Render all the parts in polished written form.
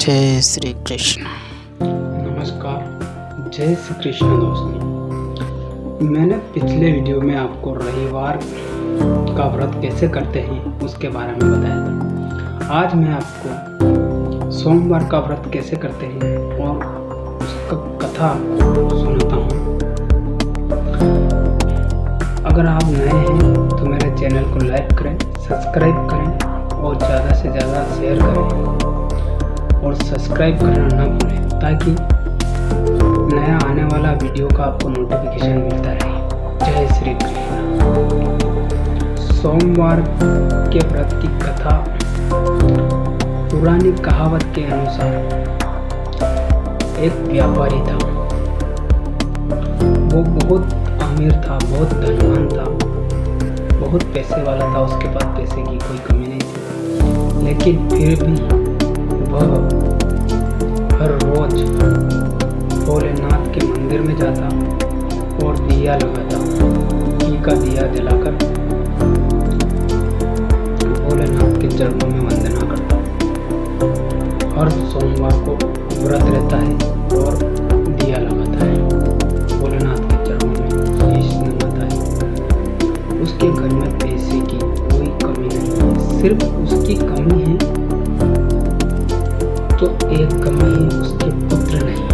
जय श्री कृष्ण। नमस्कार, जय श्री कृष्ण दोस्तों। मैंने पिछले वीडियो में आपको रविवार का व्रत कैसे करते हैं उसके बारे में बताया था। आज मैं आपको सोमवार का व्रत कैसे करते हैं और उसका कथा सुनाता हूँ। अगर आप नए हैं तो मेरे चैनल को लाइक करें, सब्सक्राइब करें और ज़्यादा से ज़्यादा शेयर करें और सब्सक्राइब करना ना भूलें ताकि नया आने वाला वीडियो का आपको नोटिफिकेशन मिलता रहे। जय श्री कृष्ण। सोमवार के व्रत की कथा पुरानी कहावत के अनुसार एक व्यापारी था। वो बहुत अमीर था, बहुत धनवान था, बहुत पैसे वाला था। उसके पास पैसे की कोई कमी नहीं थी, लेकिन फिर भी वह हर रोज भोलेनाथ के मंदिर में जाता और दिया लगाता, घी का दिया जलाकर भोलेनाथ के चरणों में वंदना करता। हर सोमवार को व्रत रहता है और दिया लगाता है, भोलेनाथ के चरणों में शीश नवाता है। उसके घर में पैसे की कोई कमी नहीं है, सिर्फ उसकी कमी है तो एक कमी है, उसके पुत्र नहीं।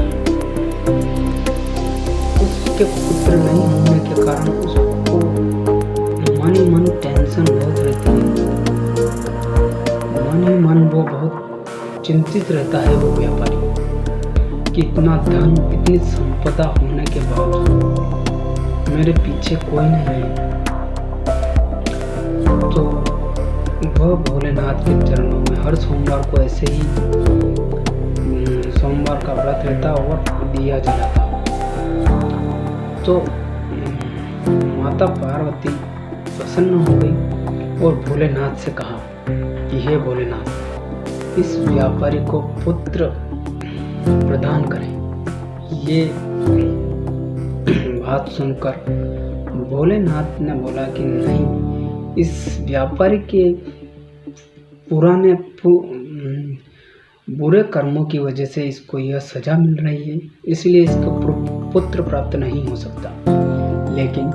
उसके पुत्र नहीं होने के कारण उसको मन ही मन टेंशन बहुत रहती है। मन ही मन वो बहुत चिंतित रहता है वो व्यापारी कि इतना धन, इतनी संपदा होने के बावजूद मेरे पीछे कोई नहीं है। तो वह भोलेनाथ के चरणों में हर सोमवार को ऐसे ही सोमवार का व्रत रहता और दिया जलाता। तो माता पार्वती प्रसन्न हो गई और भोलेनाथ से कहा कि हे भोलेनाथ, इस व्यापारी को पुत्र प्रदान करें। ये बात सुनकर भोलेनाथ ने बोला कि नहीं, इस व्यापारी के पुराने बुरे कर्मों की वजह से इसको यह सजा मिल रही है, इसलिए इसको पुत्र प्राप्त नहीं हो सकता। लेकिन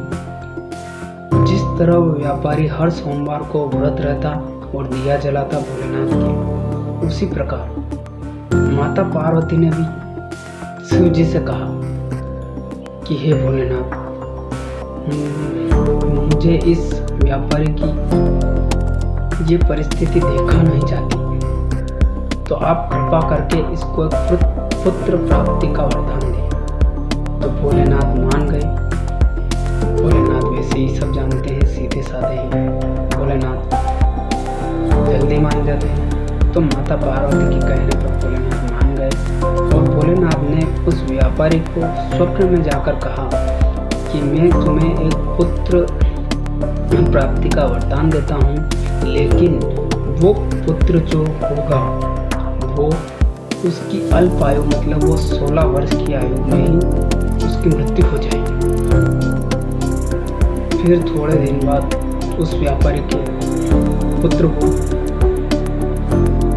जिस तरह वो व्यापारी हर सोमवार को व्रत रहता और दिया जलाता भोलेनाथ के, उसी प्रकार माता पार्वती ने भी शिव जी से कहा कि हे भोलेनाथ, मुझे इस व्यापारी की ये परिस्थिति देखा नहीं जाती, तो आप कृपा करके इसको एक पुत्र प्राप्ति का वरदान दें। तो भोलेनाथ मान गए। भोलेनाथ वैसे ही सब जानते हैं, सीधे साधे हैं। भोलेनाथ जल्दी मान जाते हैं। तो माता पार्वती के कहने पर भोलेनाथ मान गए और भोलेनाथ ने उस व्यापारी को स्वप्न में जाकर कहा कि मैं तुम्हें एक पुत्र प्राप्ति का वरदान देता हूँ, लेकिन वो पुत्र जो होगा वो उसकी अल्प आयु, मतलब वो 16 वर्ष की आयु में ही उसकी मृत्यु हो जाएगी। फिर थोड़े दिन बाद उस व्यापारी के पुत्र को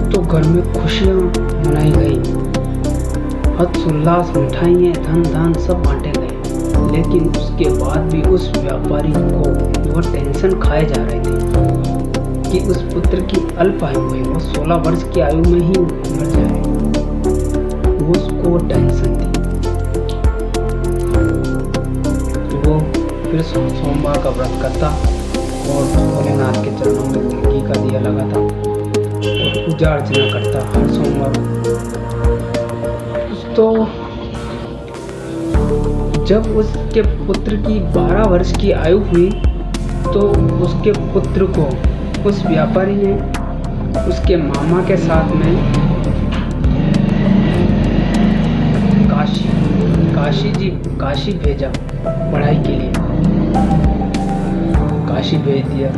तो घर में खुशियां मनाई गई, हर्षोल्लास, मिठाइयाँ, धन धान सब बांटे गए। लेकिन उसके बाद भी उस व्यापारी को वह टेंशन खाए जा रहे थे कि उस पुत्र की अल्प आयु है, वो 16 वर्ष की आयु में ही मर जाए। वो उसको टेंशन थी। वो फिर सोमवार का व्रत करता और भोलेनाथ के चरणों में घी का दिया लगाता और पूजा अर्चना करता हर सोमवार। तो जब उसके पुत्र की 12 वर्ष की आयु हुई तो उसके पुत्र को उस व्यापारी ने उसके मामा के साथ में काशी भेजा पढ़ाई के लिए। काशी भेज दिया।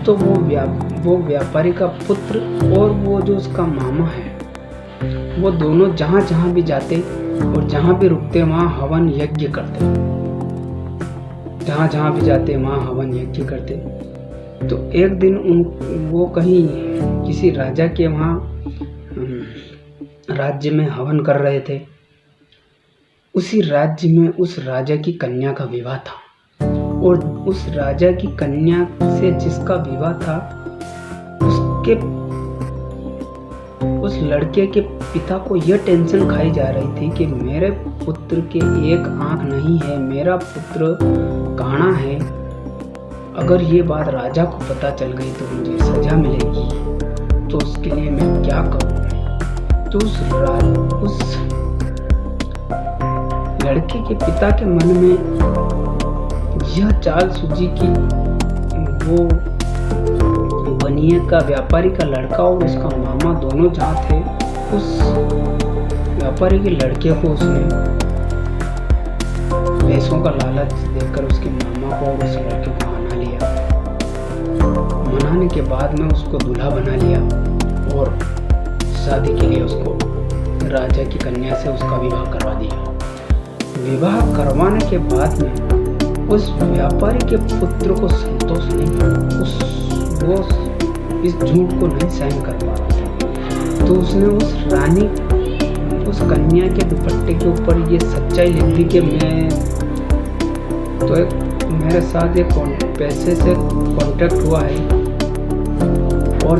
तो वो व्यापारी का पुत्र और वो जो उसका मामा है, वो दोनों जहाँ जहाँ भी जाते और जहाँ भी रुकते वहाँ हवन यज्ञ करते। जहाँ जहाँ भी जाते वहाँ हवन यज्ञ करते। तो एक दिन वो कहीं किसी राजा के वहाँ राज्य में हवन कर रहे थे। उसी राज्य में उस राजा की कन्या का विवाह था और उस राजा की कन्या से जिसका विवाह था उसके उस लड़के के पिता को यह टेंशन खाई जा रही थी कि मेरे पुत्र के एक आंख नहीं है, मेरा पुत्र काना है। अगर ये बात राजा को पता चल गई तो मुझे सजा मिलेगी, तो उसके लिए मैं क्या करूं। तो उस लड़के के पिता के मन में यह चाल सूझी कि वो बनिए का व्यापारी का लड़का और उसका मामा दोनों जहाँ थे, उस व्यापारी के लड़के को उसने पैसों का लालच देकर उसके मामा को और उस लड़के को मना लिया। मनाने के बाद में उसको दूल्हा बना लिया और शादी के लिए उसको राजा की कन्या से उसका विवाह करवा दिया। विवाह करवाने के बाद में उस व्यापारी के पुत्र को संतोष नहीं, वो इस झूठ को नहीं सहन कर पा रहा था। तो उसने उस रानी, उस कन्या के दुपट्टे के ऊपर ये सच्चाई लिख दी कि मेरे साथ एक पैसे से कांटेक्ट हुआ है और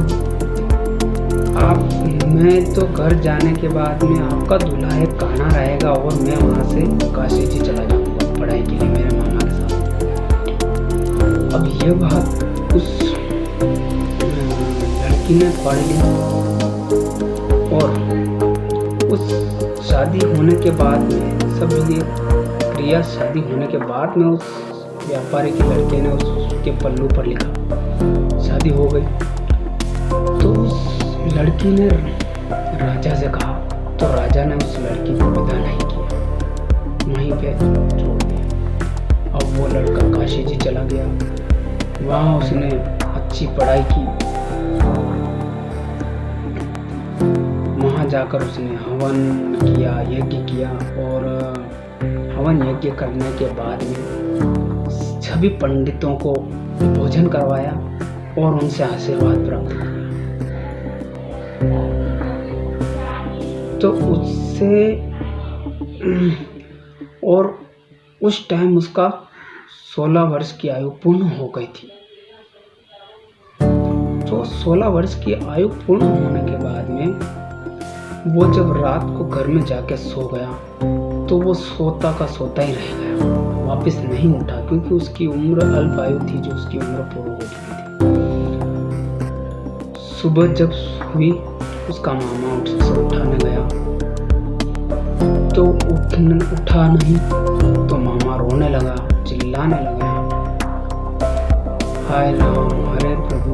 मैं तो घर जाने के बाद में आपका दूल्हा एक काना रहेगा और मैं वहाँ से काशी जी चला जाऊँगा पढ़ाई के लिए मेरे मामा के साथ। अब ये बात उस लड़की ने पढ़ ली और उस शादी होने के बाद में सब ये क्रिया शादी होने के बाद में उस व्यापारी के लड़के ने उसके पल्लू पर लिखा शादी हो गई। तो उस लड़की ने राजा से कहा, तो राजा ने उस लड़की को विदा नहीं किया, वहीं पे छोड़ दिया। अब वो लड़का काशी जी चला गया, वहाँ उसने अच्छी पढ़ाई की। वहाँ जाकर उसने हवन किया, यज्ञ किया और हवन यज्ञ करने के बाद में सभी पंडितों को भोजन करवाया और उनसे आशीर्वाद प्राप्त किया। तो उससे और उस टाइम उसका 16 वर्ष की आयु पूर्ण हो गई थी। तो 16 वर्ष की आयु पूर्ण होने के बाद में वो जब रात को घर में जाके सो गया तो वो सोता का सोता ही रह गया, वापस नहीं उठा, क्योंकि उसकी उम्र अल्प आयु थी, जो उसकी उम्र पूर्ण हो चुकी थी। सुबह जब हुई उसका मामा उसे उठाने गया तो उठा नहीं, तो मामा रोने लगा, चिल्लाने लगा, हाय राम, हरे प्रभु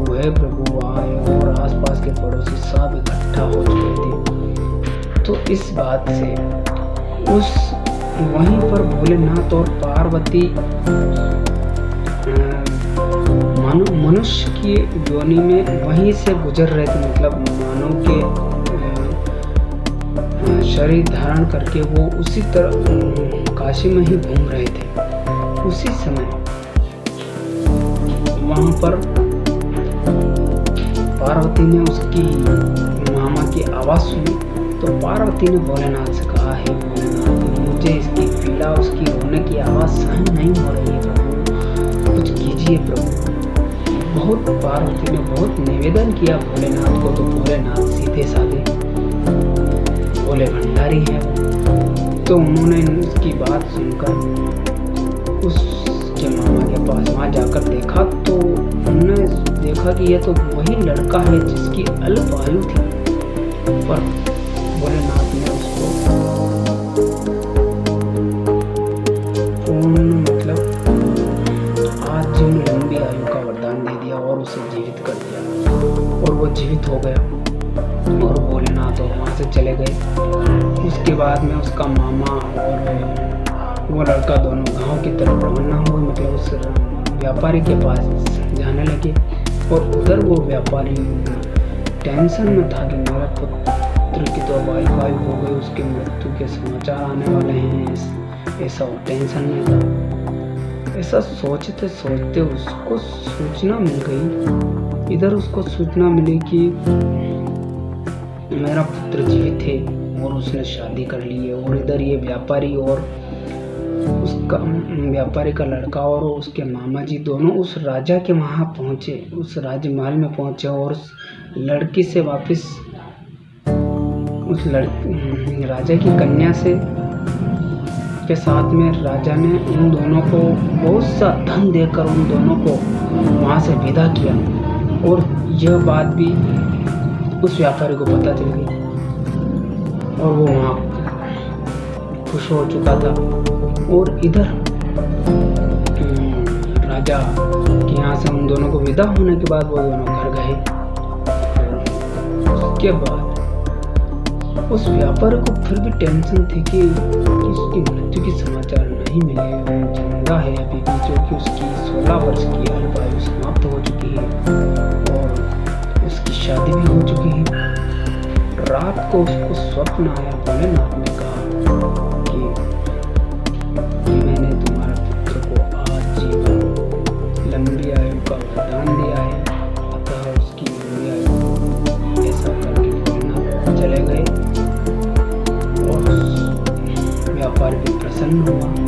आए। और आसपास के पड़ोसी सब इकट्ठा हो चुके थे। तो इस बात से उस वहीं पर भोलेनाथ और पार्वती मनुष्य की योनि में वहीं से गुजर रहे थे, मतलब मानव के शरीर धारण करके वो उसी तरह काशी में ही घूम रहे थे। उसी समय वहां पर पार्वती ने उसकी मामा की आवाज सुनी, तो पार्वती ने भोलेनाथ से कहा, है भोलेनाथ, मुझे इसकी पीड़ा, उसकी रोने की आवाज सहन नहीं हो रही है प्रभु, कुछ कीजिए प्रभु। बहुत पार्वती ने बहुत निवेदन किया भोलेनाथ को, तो भोलेनाथ सीधे साधे भोले भंडारी है। तो उन्होंने उसकी बात सुनकर उसके मामा के पास वहाँ जाकर देखा, तो उन्होंने देखा कि यह तो वही लड़का है जिसकी अल्प आयु थी, पर भोलेनाथ ने उसको पूर्ण मतलब आजीवन लंबी आयु का वरदान दे दिया और उसे जीवित कर दिया और वो जीवित हो गया और भोलेनाथ और वहाँ से चले गए। उसके बाद में उसका मामा और वो लड़का दोनों गांव की तरफ रवाना हुए, मतलब उस व्यापारी के पास जाने लगे। और उधर वो व्यापारी टेंशन में था कि मेरा पुत्र की तो आयु हो गई, उसकी मृत्यु के समाचार आने वाले हैं, ऐसा वो टेंशन में था। ऐसा सोचते सोचते उसको सूचना मिल गई, इधर उसको सूचना मिली कि मेरा पुत्र जीवित है और उसने शादी कर ली है। और इधर ये व्यापारी और उसका व्यापारी का लड़का और उसके मामा जी दोनों उस राजा के वहाँ पहुँचे, उस राजमहल में पहुँचे और उस लड़की से वापस उस राजा की कन्या से के साथ में राजा ने उन दोनों को बहुत सा धन देकर उन दोनों को वहाँ से विदा किया। और यह बात भी उस व्यापारी को पता चल गई और वो वहाँ खुश हो चुका था। और इधर राजा के यहाँ से उन दोनों को विदा होने के बाद वो दोनों घर गए। उसके बाद उस व्यापारी को फिर भी टेंशन थी कि उसकी मृत्यु के समाचार नहीं मिले, वो जिंदा है अभी भी, जो कि उसकी 16 वर्ष की आयु समाप्त हो चुकी है और उसकी शादी भी हो चुकी है। रात को उसको स्वप्न आया, भोलेनाथ ने कहा कि मैंने तुम्हारे पुत्र को आजीवन लंबी आयु का वरदान दिया है, अतः उसकी लंबी आयु। ऐसा करके भोलेनाथ चले गए और व्यापारी भी प्रसन्न हुआ।